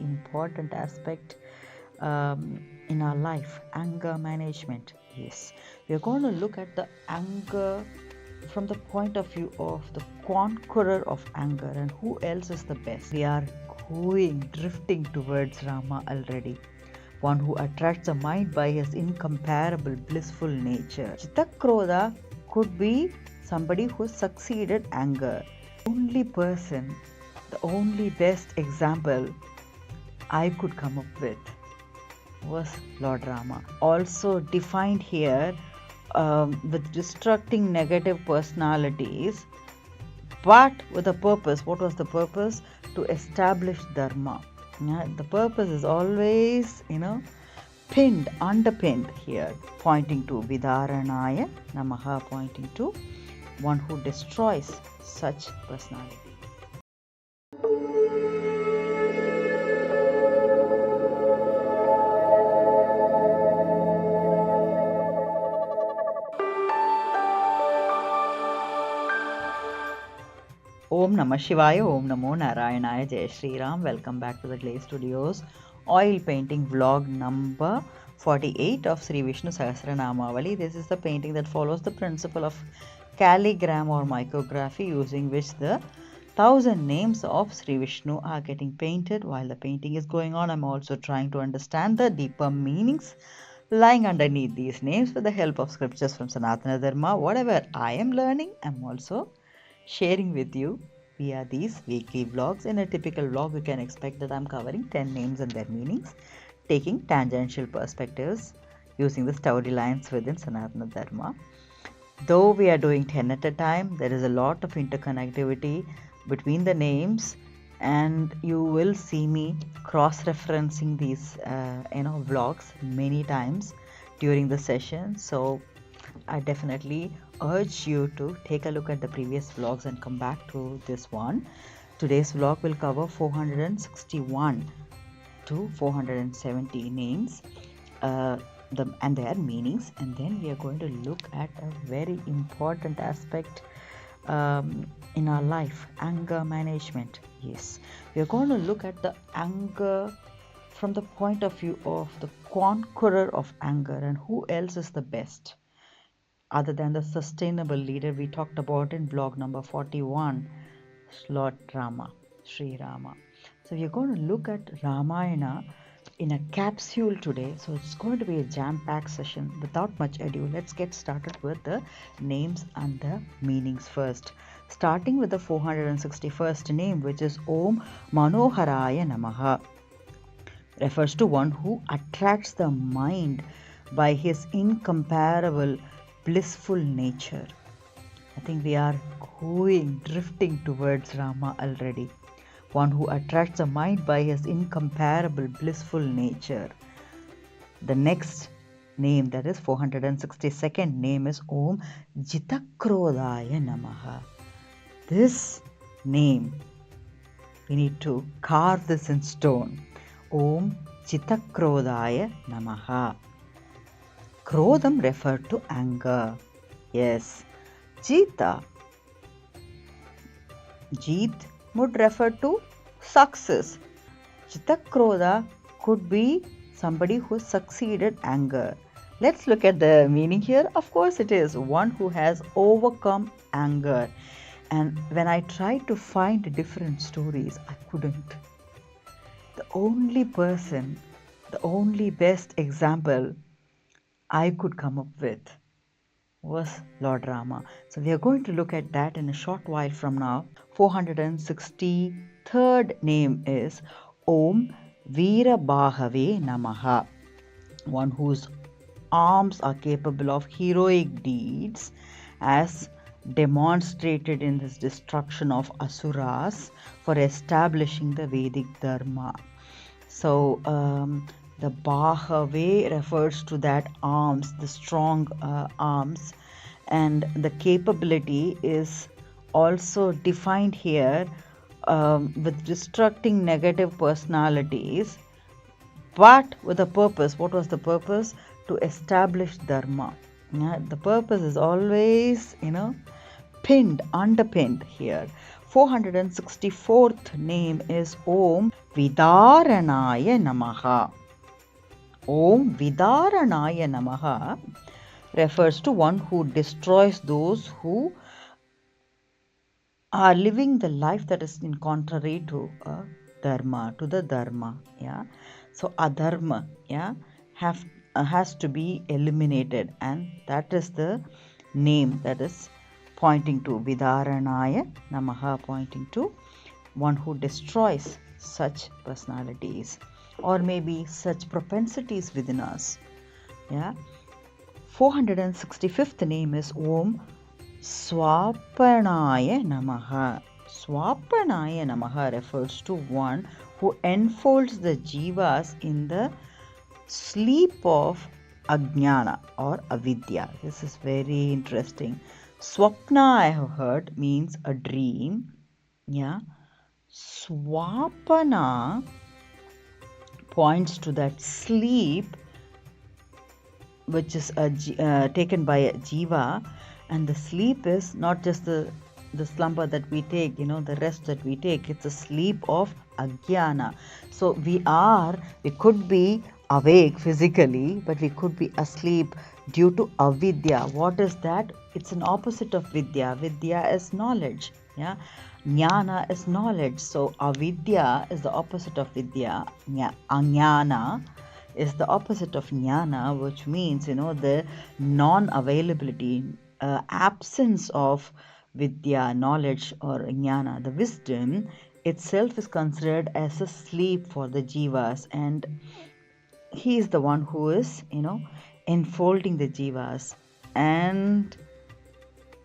important aspect in our life, anger management. Yes, we are going to look at the anger from the point of view of the conqueror of anger, and who else is the best. We are drifting towards Rama already, one who attracts the mind by his incomparable blissful nature. Jitakrodhāya could be somebody who succeeded anger. Only person, the only best example I could come up with was Lord Rama. Also defined here with destructing negative personalities, but with a purpose. What was the purpose? To establish Dharma. Yeah, the purpose is always, underpinned here, pointing to Vidaranaya Namaha, pointing to one who destroys such personality. Om Namah Shivaya, Om Namo Narayanaya, Jai Shri Ram. Welcome back to the Clay Studios oil painting vlog number 48 of Sri Vishnu Sahasranamavali. This is the painting that follows the principle of calligram or micrography, using which the 1000 names of Sri Vishnu are getting painted. While the painting is going on, I'm also trying to understand the deeper meanings lying underneath these names with the help of scriptures from Sanatana Dharma. Whatever I am learning, I'm also sharing with you via these weekly vlogs. In a typical vlog, you can expect that I'm covering 10 names and their meanings, taking tangential perspectives using the storylines within Sanatana Dharma. Though we are doing 10 at a time, there is a lot of interconnectivity between the names, and you will see me cross-referencing these vlogs many times during the session. So I definitely urge you to take a look at the previous vlogs and come back to this one. Today's vlog will cover 461 to 470 names and their meanings, and then we are going to look at a very important aspect in our life, anger management. Yes, we are going to look at the anger from the point of view of the conqueror of anger, and who else is the best other than the sustainable leader we talked about in vlog number 41, Lord Rama, Sri Rama. So we are going to look at Ramayana in a capsule today. So it's going to be a jam-packed session. Without much ado, let's get started with the names and the meanings first. Starting with the 461st name, which is Om Manoharaya Namaha. Refers to one who attracts the mind by his incomparable blissful nature. I think we are drifting towards Rama already, one who attracts the mind by his incomparable blissful nature. The next name, that is 462nd name, is Om Jitakrodhāya Namaha. This name, we need to carve this in stone. Om Jitakrodhāya Namaha. Krodham referred to anger. Yes. Jita. Jeet would refer to success. Jitakrodha could be somebody who succeeded anger. Let's look at the meaning here. Of course, it is one who has overcome anger. And when I tried to find different stories, I couldn't. The only person, the only best example I could come up with was Lord Rama. So we are going to look at that in a short while from now. 463rd name is Om Veerabhagave Namaha, one whose arms are capable of heroic deeds, as demonstrated in this destruction of asuras for establishing the Vedic Dharma. So the Bhagave refers to that arms, the strong arms, and the capability is also defined here with destructing negative personalities, but with a purpose. What was the purpose? To establish Dharma. Yeah, the purpose is always, underpinned here, 464th name is Om Vidaranaya Namaha. Om Vidaranaya Namaha refers to one who destroys those who are living the life that is in contrary to Dharma, to the Dharma. Yeah. So adharma, yeah, has to be eliminated, and that is the name that is pointing to Vidaranaya Namaha, pointing to one who destroys such personalities or maybe such propensities within us. Yeah. 465th name is Om Swapanaya Namaha. Swapanaya Namaha refers to one who enfolds the jivas in the sleep of Ajnana or Avidya. This is very interesting. Swapna, I have heard, means a dream. Yeah. Swapana points to that sleep which is taken by a jiva, and the sleep is not just the slumber that we take, the rest that we take. It's a sleep of Ajnana. So we could be awake physically, but we could be asleep due to avidya. What is that? It's an opposite of vidya. Vidya is knowledge. Yeah. Jnana is knowledge. So avidya is the opposite of vidya. Ajnana is the opposite of jnana, which means, the non-availability, absence of vidya, knowledge, or jnana. The wisdom itself is considered as a sleep for the jivas, and he is the one who is, enfolding the jivas and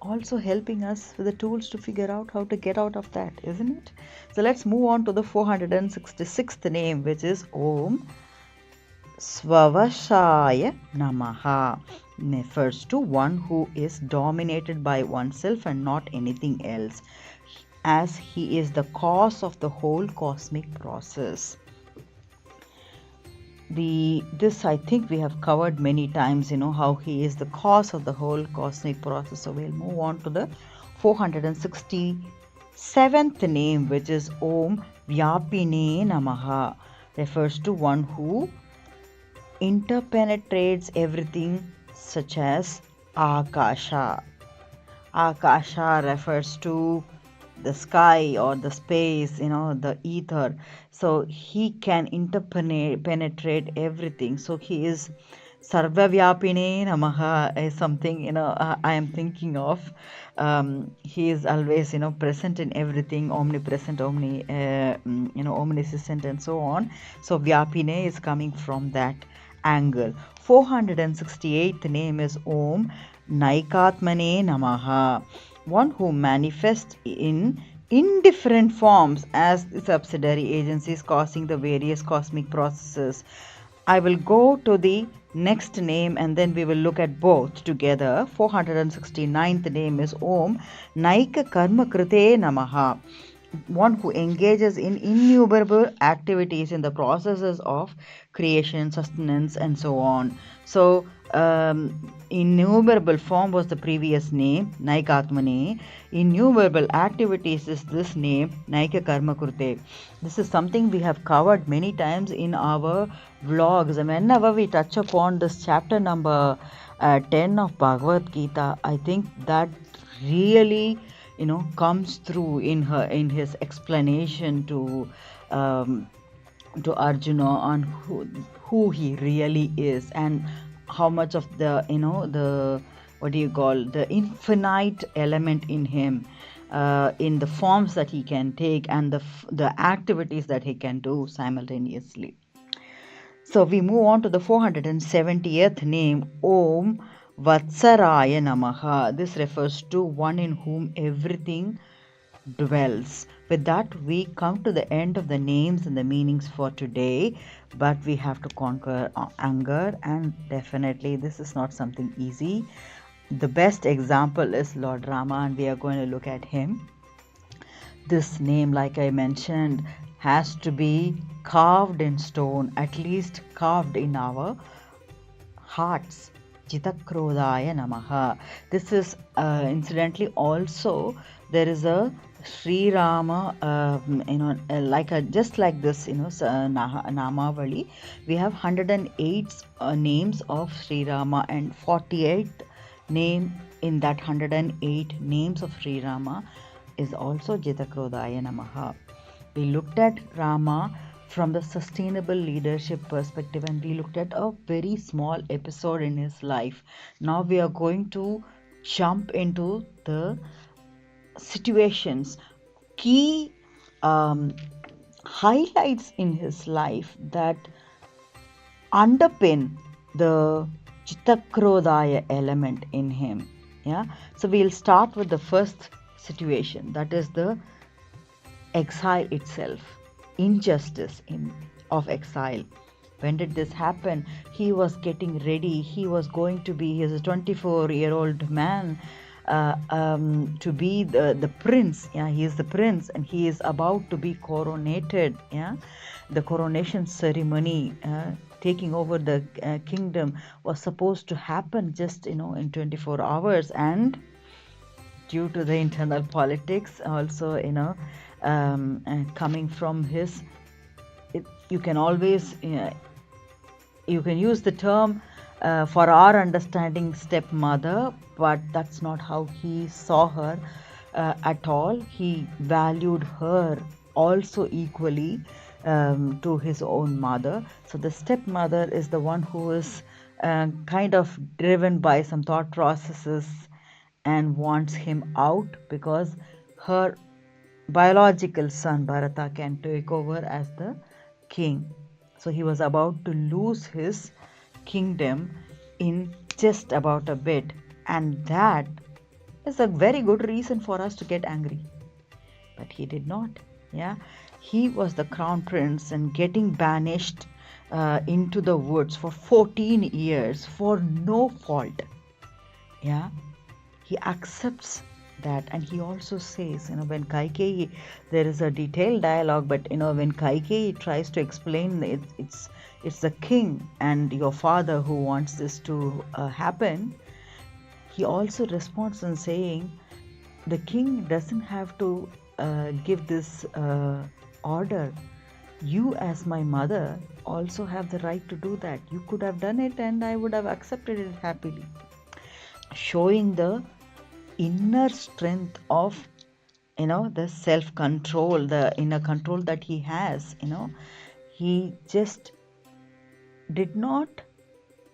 also helping us with the tools to figure out how to get out of that, isn't it? So let's move on to the 466th name, which is Om Svavashaya Namaha. Refers to one who is dominated by oneself and not anything else, as he is the cause of the whole cosmic process. This I think we have covered many times, how he is the cause of the whole cosmic process. So we'll move on to the 467th name, which is Om Vyapine Namaha. Refers to one who interpenetrates everything, such as Akasha. Akasha refers to the sky or the space, the ether. So he can interpenetrate everything. So he is Sarvavyapine Namaha is something, I am thinking of. He is always, present in everything, omnipresent, omniscient, and so on. So Vyapine is coming from that angle. 468th name is Om Naikatmane Namaha. One who manifests in different forms as the subsidiary agencies causing the various cosmic processes. I will go to the next name and then we will look at both together. 469th name is Om Naika Karma Krite Namaha. One who engages in innumerable activities in the processes of creation, sustenance, and so on. So innumerable form was the previous name, Naikatmane. Innumerable activities is this name, Naika Karma Kurte. This is something we have covered many times in our vlogs, and whenever we touch upon this chapter number 10 of Bhagavad Gita, I think that really comes through in his explanation to Arjuna on who he really is, and how much of the the infinite element in him, in the forms that he can take and the activities that he can do simultaneously. So we move on to the 470th name, Om Vatsaraya Namaha. This refers to one in whom everything dwells. With that, we come to the end of the names and the meanings for today, but we have to conquer anger, and definitely this is not something easy. The best example is Lord Rama, and we are going to look at him. This name, like I mentioned, has to be carved in stone, at least carved in our hearts. Jitakrodhāya Namaha. This is incidentally also there is a Sri Rama, just like this, Namavali, we have 108 names of Sri Rama, and 48 name in that 108 names of Sri Rama is also Jitakrodhāya Namaha. We looked at Rama from the sustainable leadership perspective, and we looked at a very small episode in his life. Now we are going to jump into the situations, key highlights in his life that underpin the Jitakrodhāya element in him. Yeah, so we'll start with the first situation, that is the exile itself, injustice of exile. When did this happen? He was getting ready. He was going to be, he's a 24-year-old man, to be the prince. Yeah, he is the prince, and he is about to be coronated. Yeah, the coronation ceremony, taking over the kingdom, was supposed to happen just in 24 hours, and due to the internal politics, also coming from his, you can always you can use the term for our understanding stepmother, but that's not how he saw her at all. He valued her also equally to his own mother. So the stepmother is the one who is kind of driven by some thought processes and wants him out, because her biological son Bharata can take over as the king. So he was about to lose his kingdom in just about a bit, and that is a very good reason for us to get angry. But he did not. Yeah, he was the crown prince and getting banished into the woods for 14 years for no fault. Yeah, he accepts that, and he also says, when Kaikeyi, there is a detailed dialogue, but when Kaikeyi tries to explain it's the king and your father who wants this to happen, he also responds in saying the king doesn't have to give this order. You as my mother also have the right to do that. You could have done it and I would have accepted it happily. Showing the inner strength of the self-control, the inner control that he has. He just did not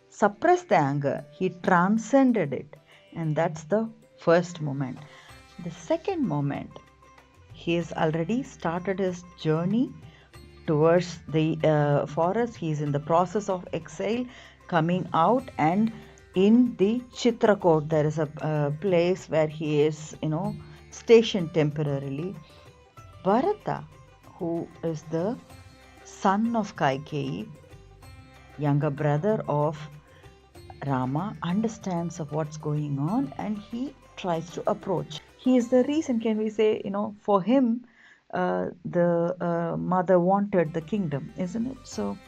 suppress the anger, he transcended it, and that's the first moment. The second moment, he has already started his journey towards the forest. He is in the process of exile, coming out, and in the Chitrakoot, there is a place where he is, stationed temporarily. Bharata, who is the son of Kaikeyi, younger brother of Rama, understands of what's going on, and he tries to approach. He is the reason, can we say, for him, the mother wanted the kingdom, isn't it? So,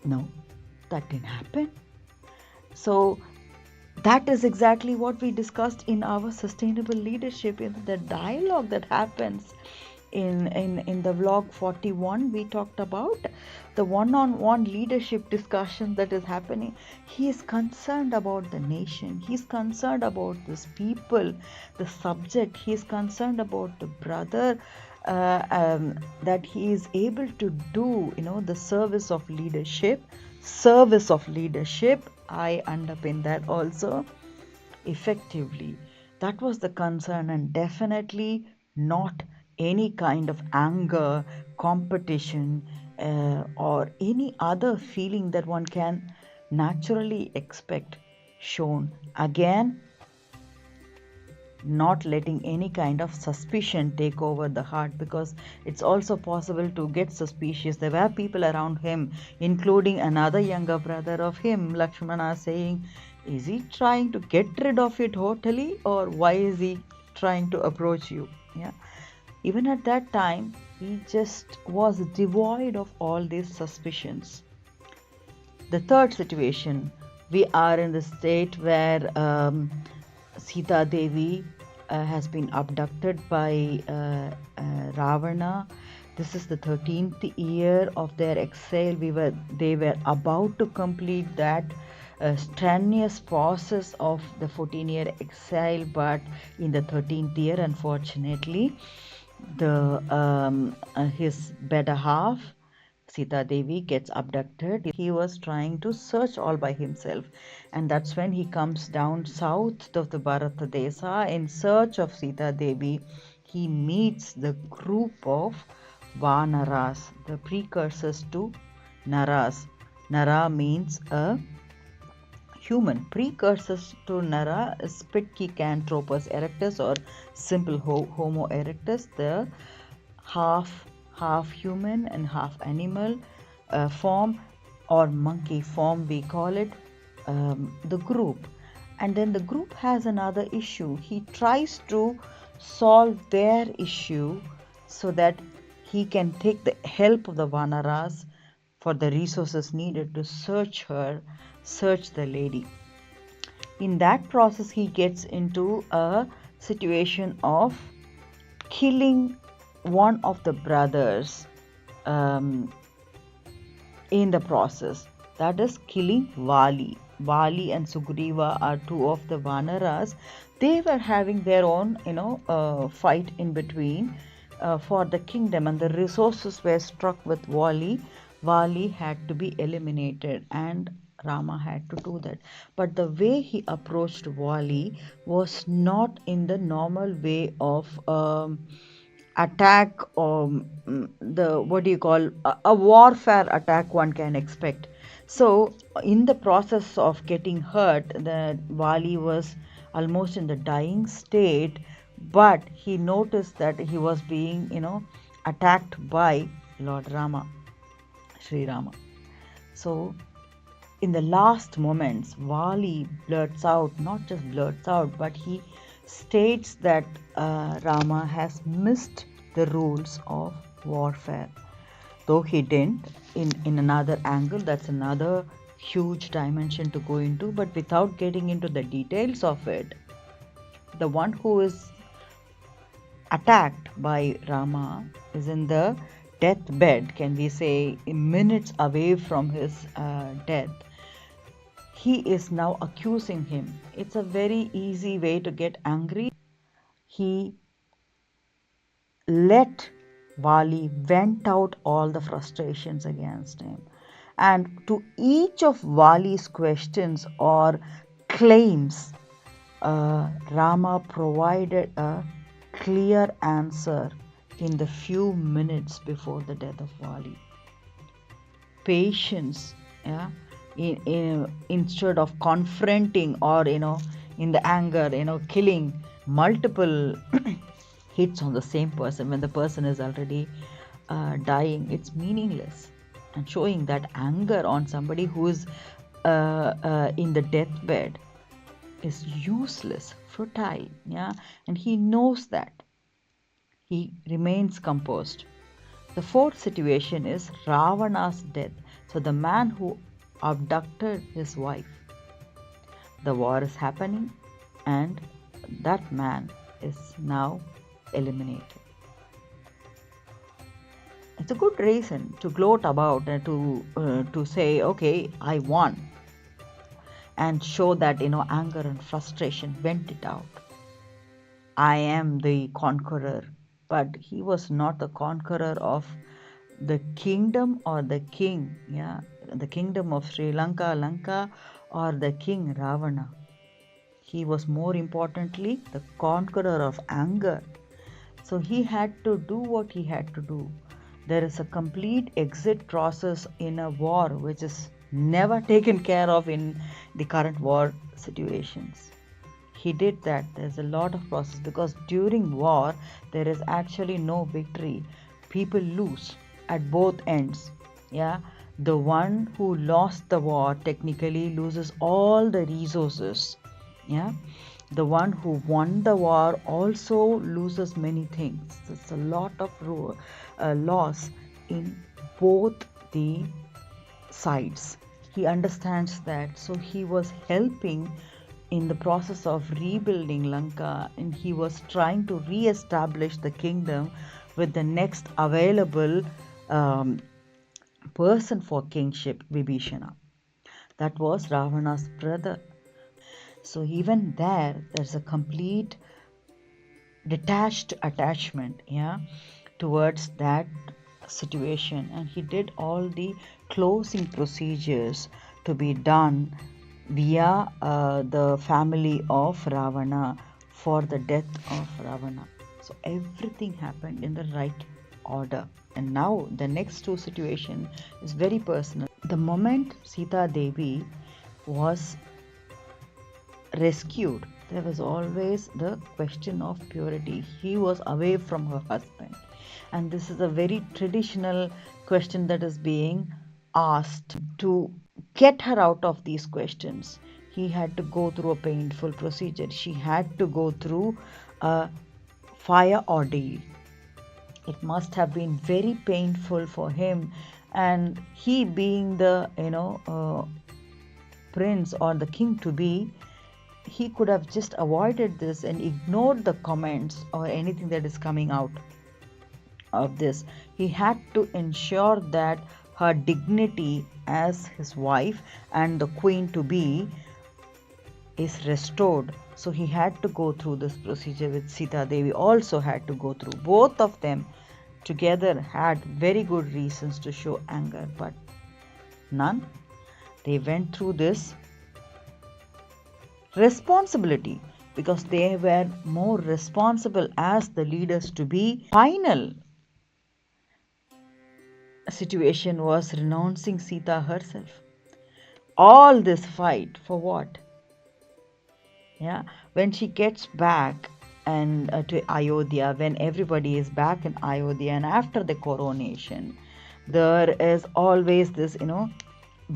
no, that didn't happen. So that is exactly what we discussed in our sustainable leadership, in the dialogue that happens in the vlog 41. We talked about the one-on-one leadership discussion that is happening. He is concerned about the nation. He is concerned about this people, the subject. He is concerned about the brother, that he is able to do, the service of leadership. I underpin that also effectively. That was the concern, and definitely not any kind of anger, competition, or any other feeling that one can naturally expect shown. Again, not letting any kind of suspicion take over the heart, because it's also possible to get suspicious. There were people around him, including another younger brother of him, Lakshmana, saying, is he trying to get rid of it totally, or why is he trying to approach you? Yeah, even at that time he just was devoid of all these suspicions. The third situation, we are in the state where Sita Devi has been abducted by Ravana. This is the 13th year of their exile. They were about to complete that strenuous process of the 14-year exile, but in the 13th year, unfortunately, his better half, Sita Devi, gets abducted. He was trying to search all by himself, and that's when he comes down south of the Bharata Desa in search of Sita Devi. He meets the group of Vanaras, the precursors to Naras. Nara means a human. Precursors to Nara is Pitkicanthropus erectus or simple Homo erectus, the half human and half animal form or monkey form, we call it, the group. And then the group has another issue. He tries to solve their issue so that he can take the help of the Vanaras for the resources needed to search the lady. In that process, he gets into a situation of killing one of the brothers in the process. That is killing Vali. Vali and Sugriva are two of the Vanaras. They were having their own, fight in between for the kingdom, and the resources were struck with Vali. Vali had to be eliminated, and Rama had to do that. But the way he approached Vali was not in the normal way of attack, or a warfare attack one can expect. So in the process of getting hurt, the Vali was almost in the dying state, but he noticed that he was being attacked by Lord Rama, Sri Rama. So in the last moments, Vali blurts out, not just blurts out, but he states that Rama has missed the rules of warfare. Though he didn't, in another angle, that's another huge dimension to go into, but without getting into the details of it, the one who is attacked by Rama is in the deathbed, can we say, minutes away from his death. He is now accusing him. It's a very easy way to get angry. He let Vali vent out all the frustrations against him. And to each of Vali's questions or claims, Rama provided a clear answer in the few minutes before the death of Vali. Patience, instead of confronting or in the anger, killing multiple hits on the same person when the person is already dying, it's meaningless. And showing that anger on somebody who is in the deathbed is useless, futile, and he knows that. He remains composed. The fourth situation is Ravana's death. So the man who abducted his wife. The war is happening, and that man is now eliminated. It's a good reason to gloat about and to say, okay, I won, and show that anger and frustration, vent it out. I am the conqueror, but he was not the conqueror of the kingdom or the king, the kingdom of Sri Lanka, or the king Ravana. He was more importantly the conqueror of anger. So he had to do what he had to do. There is a complete exit process in a war which is never taken care of in the current war situations. He did that. There's a lot of process, because during war there is actually no victory. People lose at both ends. The one who lost the war technically loses all the resources. The one who won the war also loses many things. There's a lot of loss in both the sides. He understands that, so he was helping in the process of rebuilding Lanka, and he was trying to re-establish the kingdom with the next available person for kingship, Vibhishana. That was Ravana's brother. So even there's a complete detached attachment, towards that situation, and he did all the closing procedures to be done via the family of Ravana for the death of Ravana. So everything happened in the right order. And now the next two situation is very personal. The moment Sita Devi was rescued, there was always the question of purity. He was away from her husband, and this is a very traditional question that is being asked. To get her out of these questions, he had to go through a painful procedure. She had to go through a fire ordeal. It must have been very painful for him, and he being the prince or the king to be, he could have just avoided this and ignored the comments or anything that is coming out of this. He had to ensure that her dignity as his wife and the queen to be is restored. So he had to go through this procedure with Sita Devi, also had to go through. Both of them together had very good reasons to show anger, but none. They went through this responsibility because they were more responsible as the leaders to be. Final situation was renouncing Sita herself. All this fight for what? When she gets back and to Ayodhya, when everybody is back in Ayodhya and after the coronation, there is always this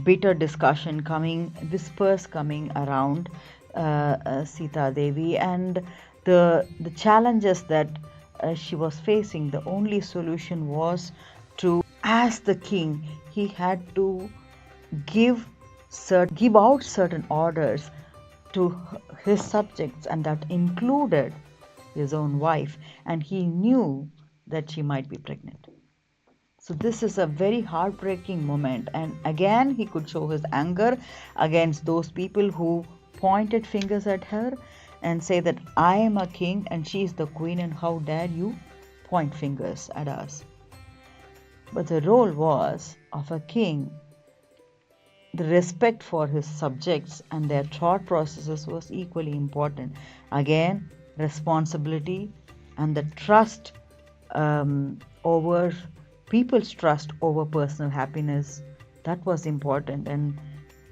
bitter discussion coming, whispers coming around Sita Devi, and the challenges that she was facing. The only solution was to, as the king, he had to give out certain orders to his subjects, and that included his own wife, and he knew that she might be pregnant. So this is a very heartbreaking moment, and again he could show his anger against those people who pointed fingers at her and say that I am a king and she is the queen, and how dare you point fingers at us. But the role was of a king. The respect for his subjects and their thought processes was equally important. Again, responsibility and the trust over people's trust over personal happiness, that was important. And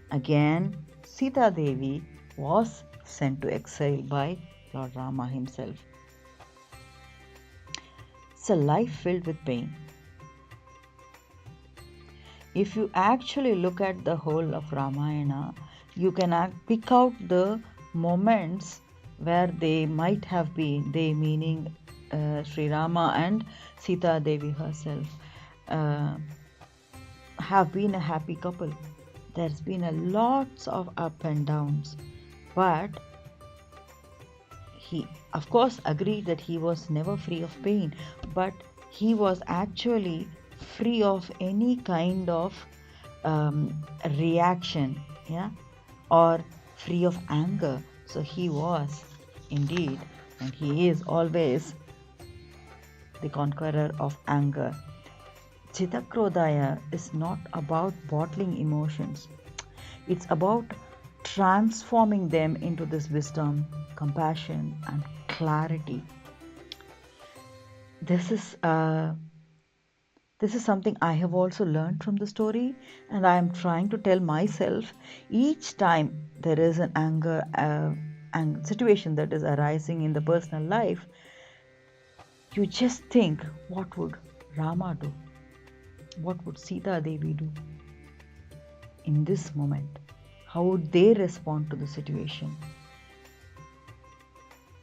again, Sita Devi was sent to exile by Lord Rama himself. It's a life filled with pain. If you actually look at the whole of Ramayana, you can pick out the moments where they might have been, they meaning Sri Rama and Sita Devi herself, have been a happy couple. There's been a lots of up and downs, but he of course agreed that he was never free of pain, but he was actually free of any kind of reaction, or free of anger. So he was indeed, and he is always, the conqueror of anger. Jitakrodhāya is not about bottling emotions. It's about transforming them into this wisdom, compassion, and clarity. This is something I have also learned from the story, and I am trying to tell myself each time there is an anger and situation that is arising in the personal life. You just think, what would Rama do? What would Sita Devi do in this moment? How would they respond to the situation?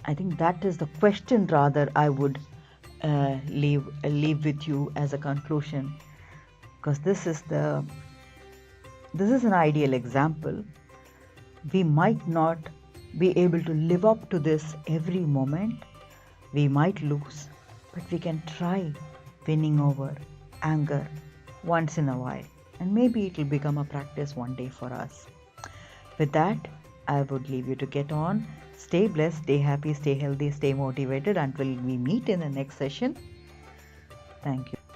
I think that is the question rather I would leave with you as a conclusion, because this is an ideal example. We might not be able to live up to this every moment. We might lose, but we can try winning over anger once in a while, and maybe it will become a practice one day for us. With that, I would leave you to get on. Stay blessed, stay happy, stay healthy, stay motivated until we meet in the next session. Thank you.